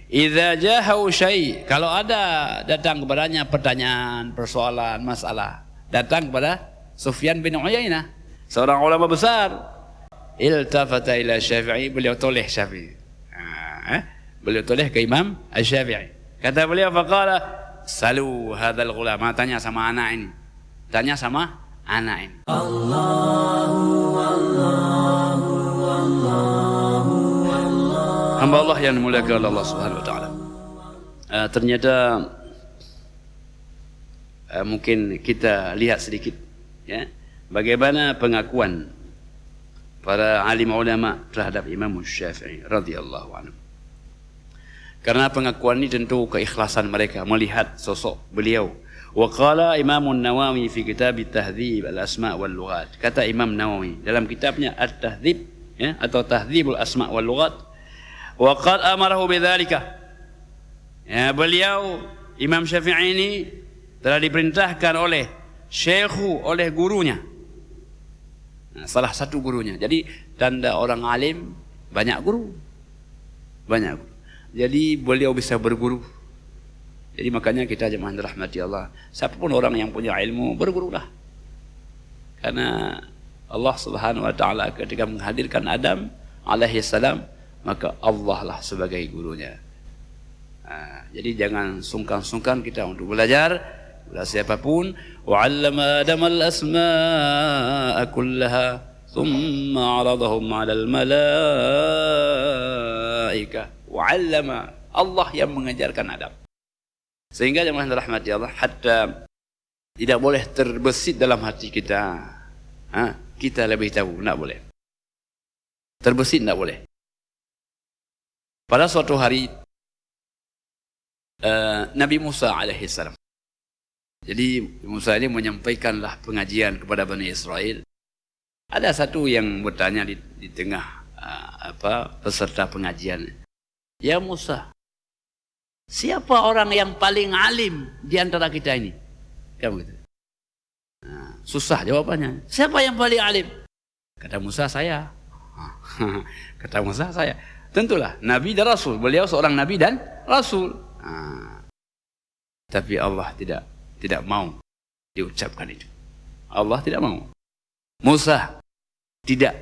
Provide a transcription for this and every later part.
Idza ja'ahu syai', kalau ada datang kepadanya pertanyaan, persoalan, masalah, datang kepada Sufyan bin Uyainah, seorang ulama besar, iltafata ila Syafi'i, beliau toleh Syafi'i. Beliau toleh ke Imam Asy-Syafi'i. Kata beliau, faqala salu hadzal ghulam, tanya sama anak ini. Tanya sama anak ini. Hamba Allah yang dimuliakan Allah Subhanahu wa taala. Ternyata mungkin kita lihat sedikit ya, bagaimana pengakuan para alim ulama terhadap Imam Syafi'i radhiyallahu anhu. Karena pengakuan ini tentu keikhlasan mereka melihat sosok beliau. Wa qala Imam Nawawi fi kitab Tahdhib al-Asma' wal Lughat. Kata Imam Nawawi dalam kitabnya At-Tahdhib ya, atau Tahdhibul Asma' wal Lughat, wa qad amarahu bidzalika. Ya, beliau Imam Syafi'i ini telah diperintahkan oleh syekhu, oleh gurunya. Nah, salah satu gurunya. Jadi tanda orang alim banyak guru. Banyak guru. Jadi beliau bisa berguru. Jadi makanya kita jemaah rahmati Allah, siapapun orang yang punya ilmu, bergurulah. Karena Allah Subhanahu wa taala ketika menghadirkan Adam alaihi salam, maka Allah lah sebagai gurunya. Jadi jangan sungkan-sungkan kita untuk belajar siapapun. Wa 'allama Adam al-asma'a kullaha thumma 'aradahum 'alal malaa'ikah. Wa'allama, Allah yang mengajarkan Adam. Sehingga jemaah rahmati Allah, hatta tidak boleh terbesit dalam hati kita. Kita lebih tahu, tidak boleh. Terbesit tidak boleh. Pada suatu hari Nabi Musa alaihissalam. Jadi Musa ini menyampaikanlah pengajian kepada Bani Israel. Ada satu yang bertanya di tengah peserta pengajian. Ya Musa, siapa orang yang paling alim di antara kita ini? Kamu gitu. Susah jawabannya. Siapa yang paling alim? Kata Musa, saya. Kata Musa, saya. Tentulah Nabi dan Rasul. Beliau seorang Nabi dan Rasul. Tapi Allah tidak mau diucapkan itu. Allah tidak mau. Musa, tidak.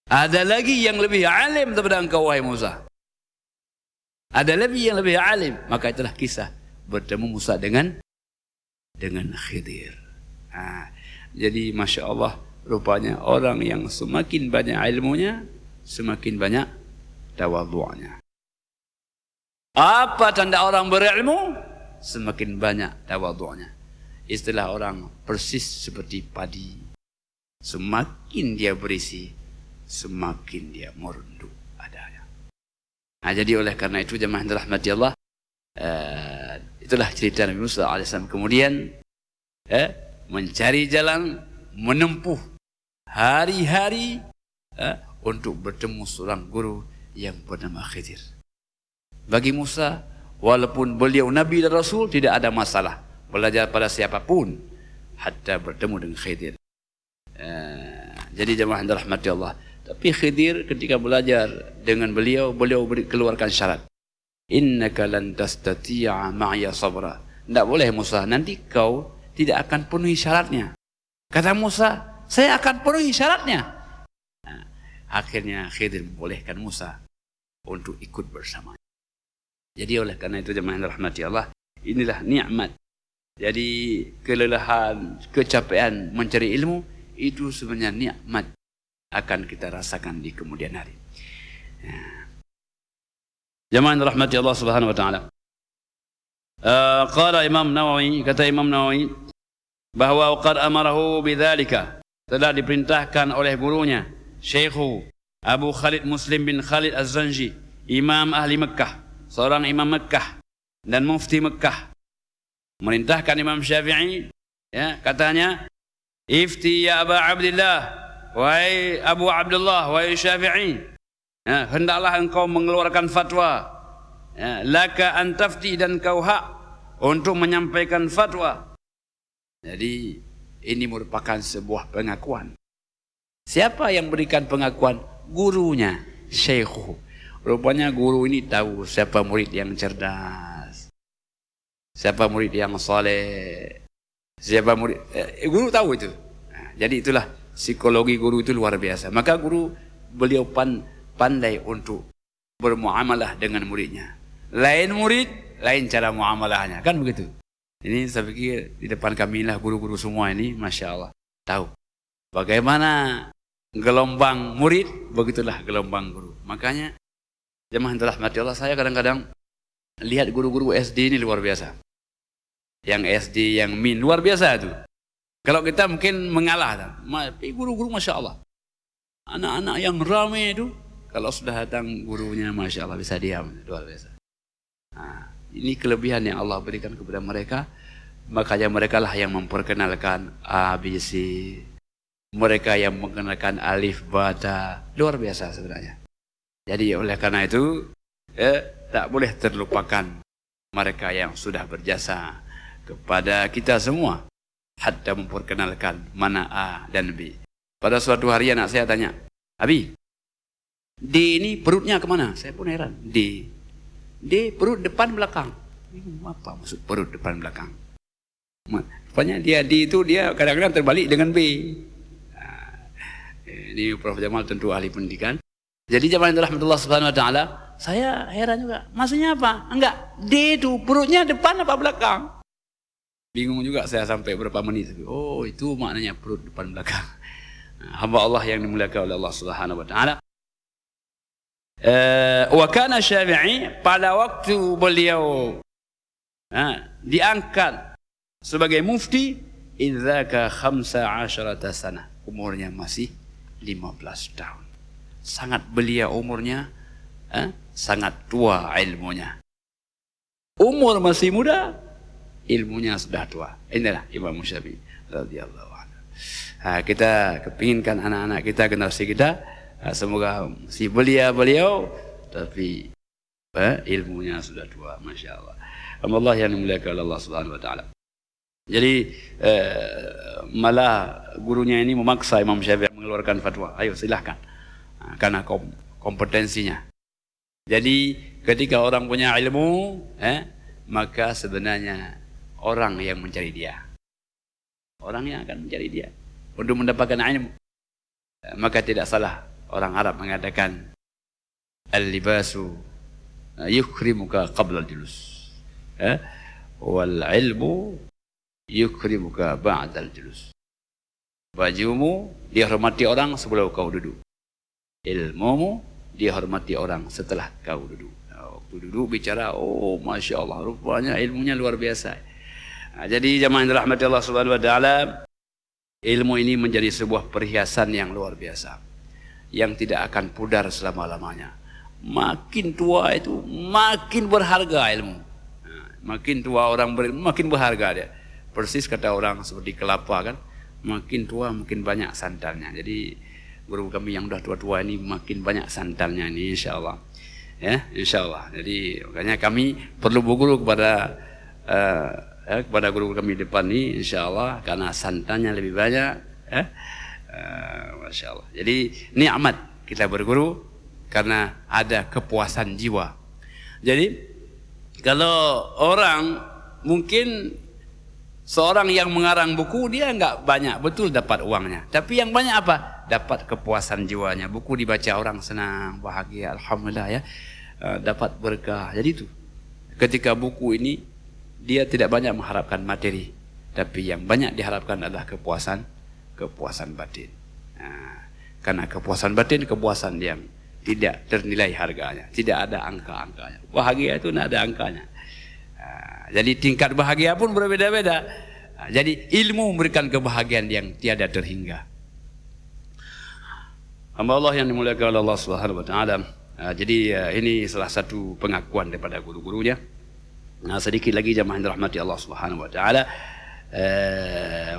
Ada lagi yang lebih alim daripada engkau, wahai Musa. Ada lebih yang lebih alim. Maka itulah kisah bertemu Musa dengan Khidir. Jadi Masya Allah, rupanya orang yang semakin banyak ilmunya, semakin banyak tawadhu'nya. Apa tanda orang berilmu? Semakin banyak tawadhu'nya. Istilah orang persis seperti padi. Semakin dia berisi, semakin dia merunduk adanya. Jadi oleh karena itu jemaah rahmati Allah, itulah cerita Nabi Musa alaihissalam. Kemudian mencari jalan, menempuh hari-hari untuk bertemu seorang guru yang bernama Khidir. Bagi Musa, walaupun beliau Nabi dan Rasul, tidak ada masalah belajar pada siapapun, hatta bertemu dengan Khidir. Jadi jemaah rahmati Allah. Tapi Khidir ketika belajar dengan beliau keluarkan syarat. Innaka lan tastati'a ma'iya sabra. Tidak boleh Musa, nanti kau tidak akan penuhi syaratnya. Kata Musa, saya akan penuhi syaratnya. Akhirnya Khidir membolehkan Musa untuk ikut bersama. Jadi oleh karena itu jemaah rahmati Allah, inilah nikmat. Jadi kelelahan, kecapean mencari ilmu itu sebenarnya nikmat akan kita rasakan di kemudian hari. Jemaah rahmati Allah Subhanahu wa taala. Qala Imam Nawawi, kata Imam Nawawi bahwa qad amarahu bidzalika, telah diperintahkan oleh gurunya Syekhu Abu Khalid Muslim bin Khalid Az-Zanji, imam ahli Mekah, seorang imam Mekah dan mufti Mekah, merintahkan Imam Syafi'i, ya, katanya, ifti ya Aba Abdillah, wahai Abu Abdullah, wahai Syafi'i, hendaklah engkau mengeluarkan fatwa, laka an tafti, dan kau hak untuk menyampaikan fatwa. Jadi ini merupakan sebuah pengakuan. Siapa yang berikan pengakuan? Gurunya, syekhu. Rupanya guru ini tahu siapa murid yang cerdas, siapa murid yang soleh, siapa murid. Guru tahu itu. Nah, jadi itulah psikologi guru itu luar biasa. Maka beliau pandai untuk bermuamalah dengan muridnya. Lain murid, lain cara muamalahnya. Kan begitu. Ini saya pikir di depan kami lah guru-guru semua ini, Masya Allah, tahu bagaimana gelombang murid, begitulah gelombang guru. Makanya jemaah yang dirahmati Allah, saya kadang-kadang lihat guru-guru SD ini luar biasa. Yang SD, yang min, luar biasa itu. Kalau kita mungkin mengalah, tapi guru-guru Masya Allah. Anak-anak yang ramai itu, kalau sudah datang gurunya Masya Allah bisa diam, luar biasa. Nah, ini kelebihan yang Allah berikan kepada mereka. Makanya mereka lah yang memperkenalkan ABC. Mereka yang mengenalkan alif, bata. Luar biasa sebenarnya. Jadi oleh karena itu, tak boleh terlupakan mereka yang sudah berjasa kepada kita semua. Hatta memperkenalkan mana A dan B. Pada suatu hari anak saya tanya, Abi, D ini perutnya kemana? Saya pun heran. D perut depan belakang. Apa maksud perut depan belakang? Rupanya D itu dia kadang-kadang terbalik dengan B. Ini Prof. Jamal tentu ahli pendidikan. Jadi jemaah yang dirahmati Allah Subhanahu wa taala, saya heran juga. Maksudnya apa? Enggak, D itu perutnya depan apa belakang? Bingung juga saya sampai berapa menit. Oh, itu maknanya perut depan belakang. Hamba Allah yang dimuliakan oleh Allah Subhanahu wa taala. Wa kana Syafi'i, pada waktu beliau diangkat sebagai mufti, idzaka 15 sana, umurnya masih 15 tahun. Sangat belia umurnya, sangat tua ilmunya. Umur masih muda, ilmunya sudah tua. Inilah Imam Syafi'i radhiyallahu anhu. Kita kepinginkan anak-anak kita, generasi kita, semoga si belia beliau, tapi ilmunya sudah tua, Masya Allah. Allah yang dimuliakan oleh Allah Subhanahu wa taala. Jadi malah gurunya ini memaksa Imam Syafi'i mengeluarkan fatwa. Ayo silahkan. Karena kompetensinya. Jadi ketika orang punya ilmu, maka sebenarnya orang yang mencari dia. Orang yang akan mencari dia untuk mendapatkan ilmu. Maka tidak salah orang Arab mengatakan al-libasu yukrimuka qabla al-julus. Wal ilmu yukrimuka ba'da al-julus. Bajumu dihormati orang sebelum kau duduk. Ilmumu dihormati orang setelah kau duduk. Waktu duduk bicara, oh Masya Allah, rupanya ilmunya luar biasa. Jadi jemaah yang dirahmati Allah Subhanahu wa taala, ilmu ini menjadi sebuah perhiasan yang luar biasa, yang tidak akan pudar selama-lamanya. Makin tua itu makin berharga ilmu. Makin tua orang berilmu, makin berharga dia. Persis kata orang seperti kelapa kan, makin tua makin banyak santannya. Jadi guru kami yang sudah tua-tua ini makin banyak santannya ini, insyaAllah. Ya, insyaAllah. Jadi makanya kami perlu berguru kepada guru kami depan ini, insyaAllah, karena santannya lebih banyak. Masya Allah. Jadi nikmat kita berguru karena ada kepuasan jiwa. Jadi kalau orang mungkin seorang yang mengarang buku, dia enggak banyak betul dapat uangnya, tapi yang banyak apa? Dapat kepuasan jiwanya. Buku dibaca orang senang, bahagia, alhamdulillah ya, dapat berkah. Jadi itu ketika buku ini dia tidak banyak mengharapkan materi, tapi yang banyak diharapkan adalah kepuasan batin. Karena kepuasan batin, kepuasan yang tidak ternilai harganya, tidak ada angka-angkanya. Bahagia itu tidak ada angkanya. Jadi tingkat bahagia pun berbeda-beda. Jadi ilmu memberikan kebahagiaan yang tiada terhingga. Hamba Allah yang dimuliakan oleh Allah Subhanahu wa taala. Jadi ini salah satu pengakuan daripada guru-gurunya. Sedikit lagi jemaah yang dirahmati Allah Subhanahu wa taala.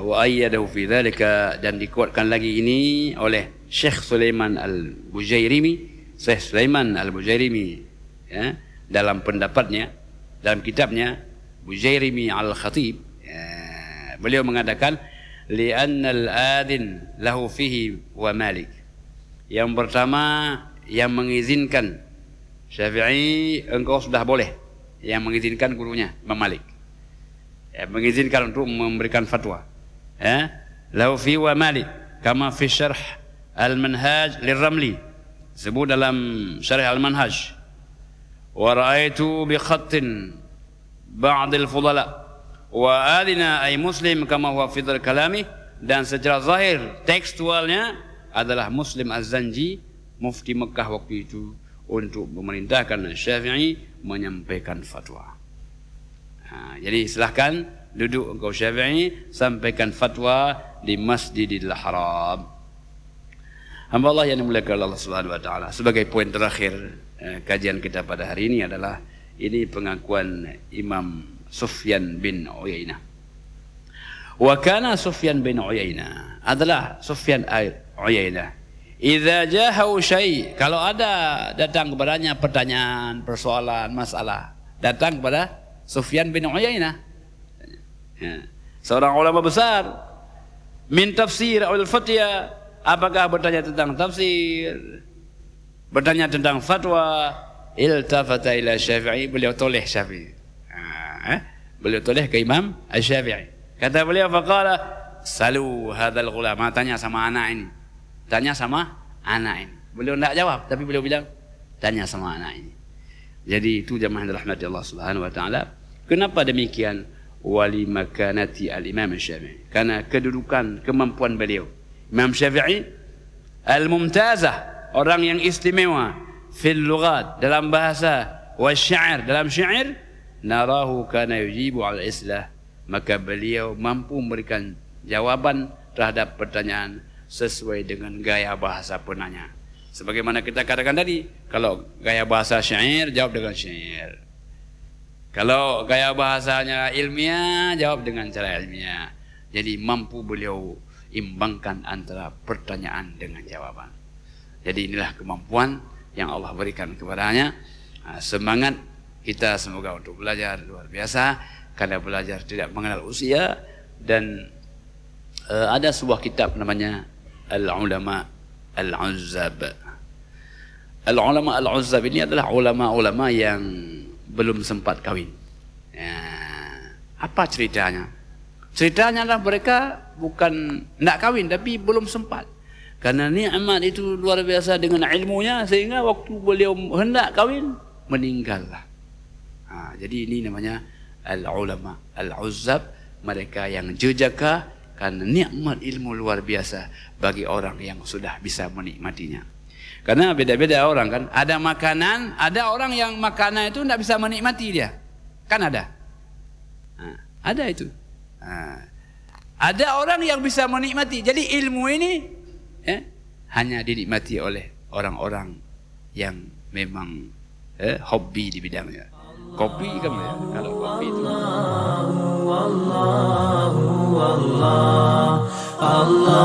Wa ayyadahu fi dzalika, dan dikuatkan lagi ini oleh Syekh Sulaiman Al-Bujairimi. Syekh Sulaiman Al-Bujairimi ya, dalam pendapatnya, dalam kitabnya Bujairimi Al-Khatib, beliau mengatakan li'anna al-adin lahu fihi wa malik. Yang pertama, yang mengizinkan Syafi'i engkau sudah boleh, yang mengizinkan gurunya Imam Malik, mengizinkan untuk memberikan fatwa. Lau fi wa Malik kama fi syarh al-manhaj lirramli, sebut dalam syarh al-manhaj. Wa ra'aitu bi khattin ba'd al-fudala wa adina ay Muslim kama huwa fi dzal kalami, dan secara zahir tekstualnya adalah Muslim Az-Zanji, mufti Mekah waktu itu, untuk memerintahkan Syafi'i menyampaikan fatwa. Jadi silahkan duduk engkau Syafi'i, sampaikan fatwa di Masjidil Haram. Hamba Allah yang dimuliakan Allah Subhanahu wa taala, sebagai poin terakhir kajian kita pada hari ini adalah ini pengakuan Imam Sufyan bin Uyainah. Wa kana Sufyan bin Uyainah, adalah Sufyan Uyainah, idza jahahu syai', kalau ada datang kepadanya pertanyaan, persoalan, masalah, datang kepada Sufyan bin Uyainah, seorang ulama besar, min tafsir al fatya, apakah bertanya tentang tafsir, bertanya tentang fatwa, iltafata ila Syafi'i, beliau toleh Syafi'i, beliau toleh ke Imam Asy-Syafi'i. Kata beliau, faqala salu hadzal ghulam, tanya sama anak ini, tanya sama anak ini. Beliau tidak jawab, tapi beliau bilang tanya sama anak ini. Jadi itu jamaah yang dirahmati Allah Subhanahu wa taala. Kenapa demikian? Wali makanati al-Imam Syafi'i, karena kedudukan, kemampuan beliau Imam Syafi'i al-mumtazah, orang yang istimewa, fil lughat, dalam bahasa, wa syair, dalam syair, narahu kana yujibu al-islah, maka beliau mampu memberikan jawaban terhadap pertanyaan sesuai dengan gaya bahasa penanya. Sebagaimana kita katakan tadi, kalau gaya bahasa syair, jawab dengan syair. Kalau gaya bahasanya ilmiah, jawab dengan cara ilmiah. Jadi mampu beliau imbangkan antara pertanyaan dengan jawaban. Jadi inilah kemampuan yang Allah berikan kepadanya. Semangat kita semoga untuk belajar luar biasa, karena belajar tidak mengenal usia. Dan ada sebuah kitab namanya Al-Ulama Al-Uzzab. Al-Ulama Al-Uzzab ini adalah ulama-ulama yang belum sempat kahwin. Apa ceritanya? Ceritanya adalah mereka bukan nak kahwin, tapi belum sempat. Karena nikmat itu luar biasa dengan ilmunya, sehingga waktu beliau hendak kahwin, meninggallah. Jadi ini namanya Al-Ulama Al-Uzzab, mereka yang jejaka karena nikmat ilmu luar biasa bagi orang yang sudah bisa menikmatinya. Karena beda-beda orang kan, ada makanan, ada orang yang makanan itu tidak bisa menikmati dia, kan ada, ada itu. Ada orang yang bisa menikmati. Jadi ilmu ini hanya dinikmati oleh orang-orang yang memang hobi di bidangnya. Kopi kan ya, kalau kopi itu Allah